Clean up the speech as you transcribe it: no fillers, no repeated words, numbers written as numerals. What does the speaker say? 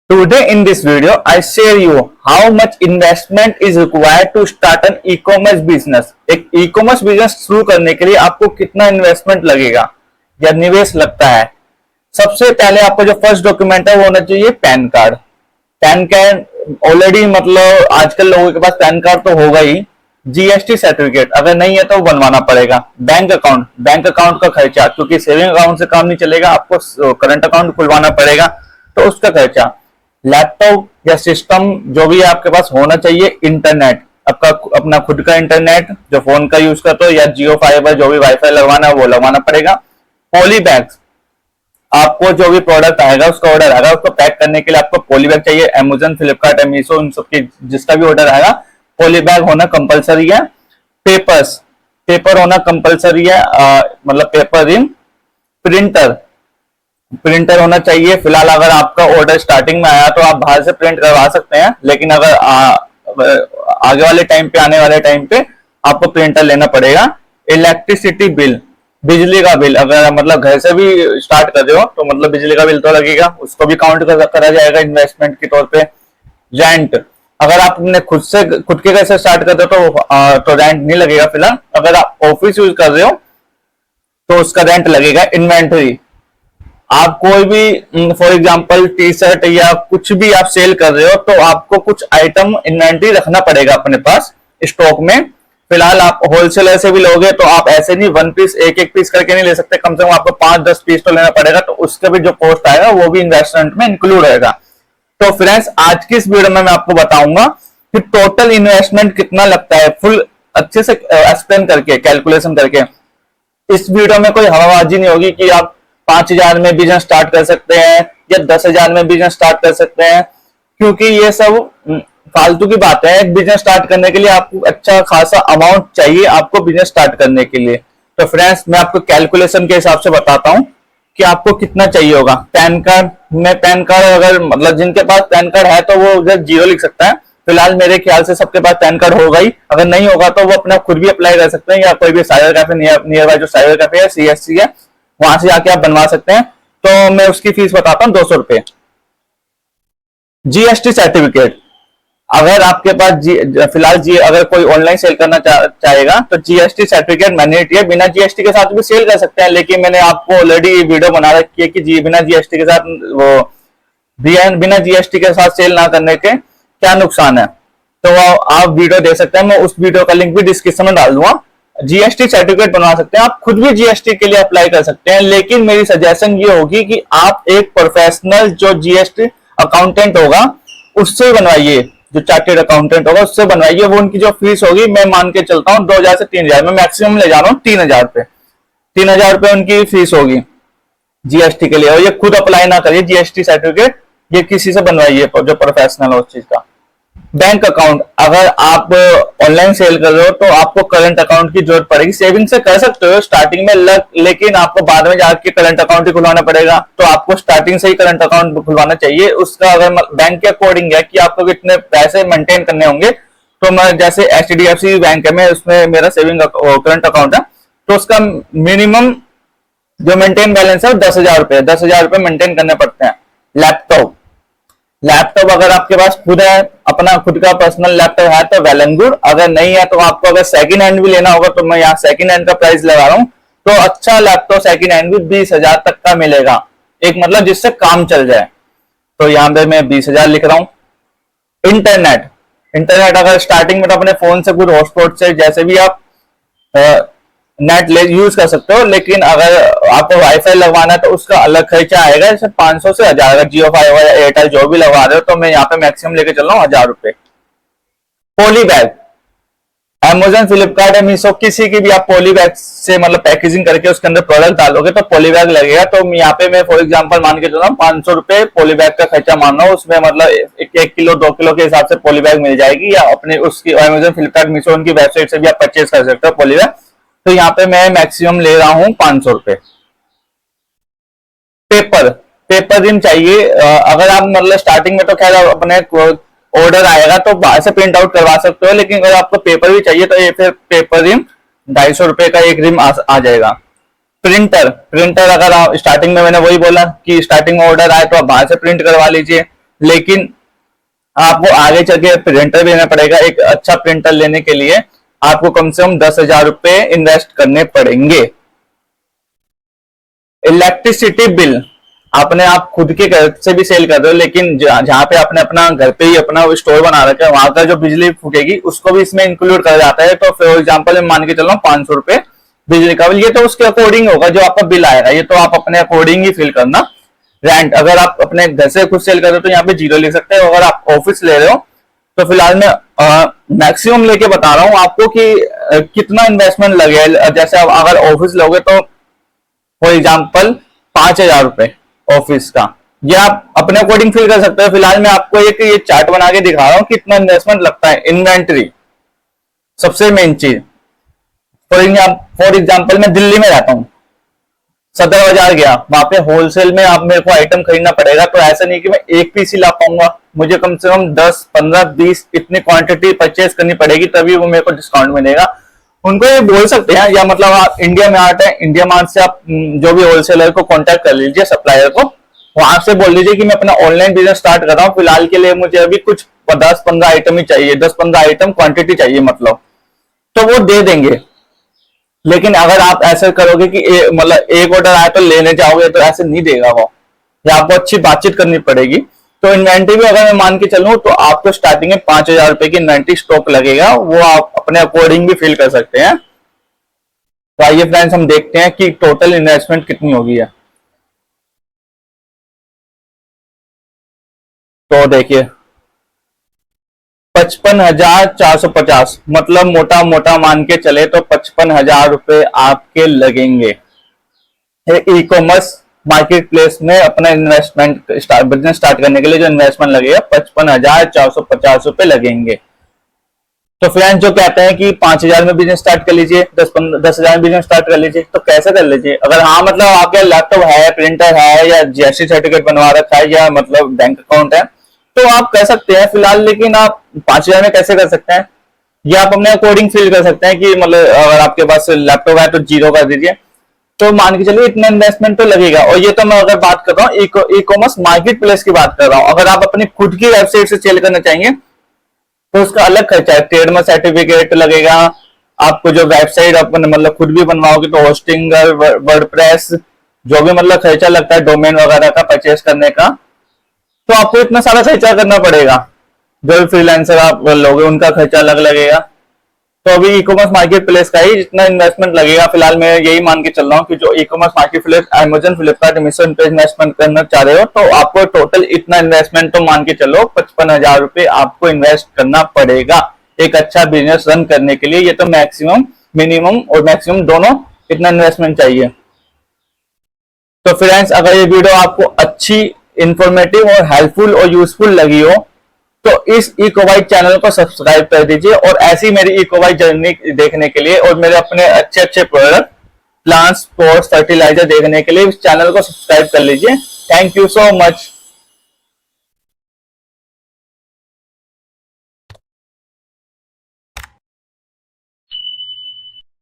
Today in this video, I share you how much investment is required to start an e-commerce business. एक e-commerce business शुरू करने के लिए आपको कितना इन्वेस्टमेंट लगेगा या निवेश लगता है। सबसे पहले आपका जो फर्स्ट डॉक्यूमेंट है वो होना चाहिए pan card. Pan card already मतलब आजकल लोगों के पास पैन कार्ड तो होगा ही। जीएसटी सर्टिफिकेट अगर नहीं है तो बनवाना पड़ेगा। बैंक अकाउंट का खर्चा, क्योंकि सेविंग अकाउंट से काम नहीं चलेगा, आपको करंट अकाउंट खुलवाना पड़ेगा तो उसका खर्चा। लैपटॉप या सिस्टम जो भी आपके पास होना चाहिए। इंटरनेट, आपका अपना खुद का इंटरनेट जो फोन का यूज करते हो या जियो फाइबर जो भी वाईफाई लगवाना है वो लगवाना पड़ेगा। पॉली बैग्स, आपको जो भी प्रोडक्ट आएगा उसका ऑर्डर आएगा उसको पैक करने के लिए आपको पॉली बैग चाहिए। अमेजन, फ्लिपकार्ट, मीशो इन सबके जिसका भी ऑर्डर आएगा पॉली बैग होना कंपलसरी है। पेपर होना कंपलसरी है, मतलब पेपर इन। प्रिंटर होना चाहिए। फिलहाल अगर आपका ऑर्डर स्टार्टिंग में आया तो आप बाहर से प्रिंट करवा सकते हैं, लेकिन अगर आगे वाले टाइम पे, आने वाले टाइम पे आपको प्रिंटर लेना पड़ेगा। इलेक्ट्रिसिटी बिल, बिजली का बिल, अगर मतलब घर से भी स्टार्ट कर रहे हो तो मतलब बिजली का बिल तो लगेगा, उसको भी काउंट करा जाएगा इन्वेस्टमेंट के तौर पे। रेंट, अगर आप अपने खुद के घर से स्टार्ट कर रहे हो तो रेंट नहीं लगेगा फिलहाल। अगर आप ऑफिस यूज कर रहे हो तो उसका रेंट लगेगा। इन्वेंटरी, आप कोई भी फॉर एग्जांपल टी शर्ट या कुछ भी आप सेल कर रहे हो तो आपको कुछ आइटम इन्वेंटरी रखना पड़ेगा अपने पास स्टॉक में। फिलहाल आप होलसेलर से भी लोगे तो आप ऐसे नहीं वन पीस एक पीस करके नहीं ले सकते, कम से कम आपको 5-10 पीस तो लेना पड़ेगा, तो उसका भी जो कॉस्ट आएगा वो भी इन्वेस्टमेंट में इंक्लूड रहेगा। तो फ्रेंड्स, आज की इस वीडियो में मैं आपको बताऊंगा कि टोटल इन्वेस्टमेंट कितना लगता है, फुल अच्छे से एक्सप्लेन करके, कैलकुलेशन करके। इस वीडियो में कोई हवाबाजी नहीं होगी कि आप 5,000 में बिजनेस स्टार्ट कर सकते हैं या 10,000 में बिजनेस स्टार्ट कर सकते हैं, क्योंकि ये सब फालतू की बातें हैं। एक बिजनेस स्टार्ट करने के लिए आपको अच्छा खासा अमाउंट चाहिए आपको बिजनेस स्टार्ट करने के लिए। तो फ्रेंड्स, मैं आपको कैलकुलेशन के हिसाब से बताता हूं कि आपको कितना चाहिए होगा। पैन कार्ड अगर मतलब जिनके पास पैन कार्ड है तो वो उधर 0 लिख सकता है। फिलहाल मेरे ख्याल से सबके पास पैन कार्ड होगा ही। अगर नहीं होगा तो वो अपना खुद भी अप्लाई कर सकते हैं या कोई भी साइबर कैफे नियर बाय जो साइबर कैफे है, सीएससी है, वहां से जाके आप बनवा सकते हैं। तो मैं उसकी फीस बताता हूं, 200 रुपए। जीएसटी सर्टिफिकेट, अगर आपके पास फिलहाल अगर कोई ऑनलाइन सेल करना चाहेगा तो जीएसटी सर्टिफिकेट मैंडेटरी है। बिना जीएसटी के साथ भी सेल कर सकते हैं, लेकिन मैंने आपको ऑलरेडी वीडियो बना रखी है कि बिना जीएसटी के साथ बिना जीएसटी के साथ सेल ना करने के क्या नुकसान है, तो आप वीडियो दे सकते हैं। मैं उस वीडियो का लिंक भी डिस्क्रिप्शन में डाल दूंगा। जीएसटी सर्टिफिकेट बनवा सकते हैं, आप खुद भी जीएसटी के लिए अप्लाई कर सकते हैं, लेकिन मेरी सजेशन ये होगी कि आप एक प्रोफेशनल जो जीएसटी अकाउंटेंट होगा उससे बनवाइए, जो चार्टेड अकाउंटेंट होगा उससे बनवाइए। वो उनकी जो फीस होगी, मैं मान के चलता हूँ 2,000 से 3,000, मैं मैक्सिमम ले जा रहा हूँ 3,000 रुपए। 3,000 रुपए उनकी फीस होगी जीएसटी के लिए। और ये खुद अप्लाई ना करिए जीएसटी सर्टिफिकेट, ये किसी से बनवाइए जो प्रोफेशनल हो उस चीज का। बैंक अकाउंट, अगर आप ऑनलाइन सेल कर रहे हो तो आपको करंट अकाउंट की जरूरत पड़ेगी। सेविंग से कर सकते हो स्टार्टिंग में, लेकिन आपको बाद में जाके करंट अकाउंट ही खुलवाना पड़ेगा, तो आपको स्टार्टिंग से ही करंट अकाउंट खुलवाना चाहिए। उसका अगर बैंक के अकॉर्डिंग है कि आपको कितने पैसे मेंटेन करने होंगे, तो मैं जैसे एचडीएफसी बैंक है, मैं उसमें मेरा सेविंग करंट अकाउंट है, तो उसका मिनिमम जो मेंटेन बैलेंस है वो 10,000 रुपए, 10,000 रुपए मेंटेन करने पड़ते हैं। लैपटॉप अगर आपके पास खुद है, अपना खुद का पर्सनल लैपटॉप है तो वेल एंड गुड। अगर नहीं है तो आपको अगर सेकंड हैंड भी लेना होगा, तो मैं यहाँ सेकंड हैंड का प्राइस लगा रहा हूँ, तो अच्छा लैपटॉप सेकंड हैंड भी 20,000 तक का मिलेगा, एक मतलब जिससे काम चल जाए। तो यहाँ पे मैं 20,000 लिख रहा हूँ। इंटरनेट अगर स्टार्टिंग में तो अपने फोन से कुछ हॉटस्पॉट से जैसे भी आप नेट यूज कर सकते हो, लेकिन अगर आपको वाईफाई लगवाना है तो उसका अलग खर्चा आएगा, जैसे 500 से 1,000। अगर जियो फाइबर या एयरटेल जो भी लगवा रहे हो, तो मैं यहाँ पे मैक्सिमम लेके चल रहा हूँ 1,000 रुपए। Poly bag, Amazon, Flipkart, Meesho किसी की भी आप पॉली बैग से मतलब पैकेजिंग करके उसके अंदर प्रोडक्ट डालोगे तो पॉली बैग लगेगा। तो यहाँ पे मैं फॉर एग्जांपल मान के चल रहा हूँ 500 रुपए पॉली बैग का खर्चा मान रहा हूँ। उसमें मतलब 1 किलो 2 किलो के हिसाब से पॉली बैग मिल जाएगी, या अपने उसकी अमेजन, फ्लिपकार्ट, मीशो उनकी वेबसाइट से भी आप परचेज कर सकते हो पॉली बैग। तो यहाँ पे मैं मैक्सिमम ले रहा हूं 500 रुपए। पेपर दिन चाहिए। अगर आप मतलब स्टार्टिंग में तो खैर अपने ऑर्डर आएगा तो बाहर से प्रिंट आउट करवा सकते हो, लेकिन अगर आपको पेपर भी चाहिए तो ये फिर पेपर रिम 250 रुपए का एक रिम आ जाएगा। प्रिंटर अगर आप स्टार्टिंग में, मैंने वही बोला कि स्टार्टिंग में ऑर्डर आए तो आप बाहर से प्रिंट करवा लीजिए। लेकिन आपको आगे चल के प्रिंटर भी लेना पड़ेगा। एक अच्छा प्रिंटर लेने के लिए आपको कम से कम 10,000 रुपए इन्वेस्ट करने पड़ेंगे। इलेक्ट्रिसिटी बिल आपने आप खुद के घर से भी सेल कर रहे हो, लेकिन जहां पे आपने अपना घर पे ही अपना स्टोर बना रखा है, वहां का जो बिजली फूकेगी उसको भी इसमें इंक्लूड कर जाता है। तो फॉर एग्जाम्पल मैं मान के चल रहा हूँ 500 रुपए बिजली का बिल, ये तो उसके अकॉर्डिंग होगा जो आपका बिल आएगा, ये तो आप अपने अकॉर्डिंग ही फिल करना। रेंट अगर आप अपने घर से खुद सेल कर रहे हो तो यहाँ पे 0 लिख सकते हो। अगर आप ऑफिस ले रहे हो तो फिलहाल मैं मैक्सिमम लेके बता रहा हूँ आपको कि कितना इन्वेस्टमेंट लगेगा। जैसे आप अगर ऑफिस लोगे तो फॉर एग्जाम्पल 5,000 रुपए ऑफिस का, ये आप अपने अकॉर्डिंग फिल कर सकते हो। फिलहाल मैं आपको एक ये चार्ट बना के दिखा रहा हूँ कितना इन्वेस्टमेंट लगता है। इन्वेंट्री सबसे मेन चीज। फॉर एग्जाम्पल मैं दिल्ली में रहता हूँ, सदर बाजार गया, वहां पे होलसेल में आप मेरे को आइटम खरीदना पड़ेगा, तो ऐसा नहीं कि मैं एक पीस ही ला पाऊंगा, मुझे कम से कम 10, 15, 20 इतनी क्वांटिटी परचेज करनी पड़ेगी, तभी वो मेरे को डिस्काउंट मिलेगा। उनको ये बोल सकते हैं, या मतलब आप इंडिया में आते हैं, इंडिया मार्ट से आप जो भी होलसेलर को कांटेक्ट कर लीजिए, सप्लायर को, वहां से बोल दीजिए कि मैं अपना ऑनलाइन बिजनेस स्टार्ट कर रहा हूँ, फिलहाल के लिए मुझे अभी कुछ 10-15 आइटम ही चाहिए, 10-15 आइटम क्वांटिटी चाहिए मतलब, तो वो दे देंगे। लेकिन अगर आप ऐसे करोगे कि मतलब एक ऑर्डर आया तो लेने जाओगे, तो ऐसे नहीं देगा वो, या आपको अच्छी बातचीत करनी पड़ेगी। तो इन्वेंट्री भी अगर मैं मान के चलूं तो आपको स्टार्टिंग में 5,000 रुपए की इन्वेंट्री स्टॉक लगेगा, वो आप अपने अकॉर्डिंग भी फिल कर सकते हैं। तो आइए फ्रेंड्स हम देखते हैं कि टोटल इन्वेस्टमेंट कितनी होगी है। तो देखिए 55,450, मतलब मोटा मोटा मान के चले तो 55,000 रुपए आपके लगेंगे ई कॉमर्स मार्केट प्लेस में अपना इन्वेस्टमेंट बिजनेस स्टार्ट करने के लिए। जो इन्वेस्टमेंट लगेगा 55,450 रुपए लगेंगे। तो फ्रेंड्स जो कहते हैं कि 5,000 में बिजनेस स्टार्ट कर लीजिए, 10,000 में बिजनेस स्टार्ट कर लीजिए, तो कैसे कर लीजिए? अगर हाँ मतलब आपके लैपटॉप है, प्रिंटर है, या जीएसटी सर्टिफिकेट बनवा रखा है, या मतलब बैंक अकाउंट है, तो आप कर सकते हैं फिलहाल। लेकिन आप 5,000 में कैसे कर सकते हैं, ये आप अपने अकॉर्डिंग फील कर सकते हैं कि मतलब अगर आपके पास लैपटॉप है तो 0 कर दीजिए, तो मान के चलिए इतना इन्वेस्टमेंट तो लगेगा। और ये तो मैं अगर बात कर रहा हूँ ई कॉमर्स मार्केट प्लेस की बात कर रहा हूँ। अगर आप अपनी खुद की वेबसाइट से सेल करना चाहेंगे तो उसका अलग खर्चा है, ट्रेडमार्क सर्टिफिकेट लगेगा आपको, जो वेबसाइट अपन मतलब खुद भी बनवाओगे तो होस्टिंग, वर्डप्रेस, जो भी मतलब खर्चा लगता है डोमेन वगैरह का परचेस करने का, तो आपको इतना सारा खर्चा करना पड़ेगा। जो भी फ्रीलांसर आप लोगे उनका खर्चा अलग लगेगा। तो अभी ई कॉमर्स मार्केट प्लेस का ही जितना इन्वेस्टमेंट लगेगा, फिलहाल मैं यही मान के चल रहा हूँ कि जो e commerce market place Amazon, Flipkart, Meesho पे इन्वेस्टमेंट करना चाह रहे हो तो आपको टोटल इतना इन्वेस्टमेंट तो मान के चलो 55,000 रुपए आपको इन्वेस्ट करना पड़ेगा एक अच्छा बिजनेस रन करने के लिए। ये तो मैक्सिमम, मिनिमम और मैक्सिमम दोनों इतना इन्वेस्टमेंट चाहिए। तो फ्रेंड्स अगर ये वीडियो आपको अच्छी, इंफॉर्मेटिव और हेल्पफुल और यूजफुल लगी हो तो इस इकोवाइट चैनल को सब्सक्राइब कर दीजिए, और ऐसी मेरी इकोवाइट जर्नी देखने के लिए और मेरे अपने अच्छे अच्छे प्रोडक्ट, प्लांट्स, पोर्स, फर्टिलाइजर देखने के लिए इस चैनल को सब्सक्राइब कर लीजिए। Thank you so much.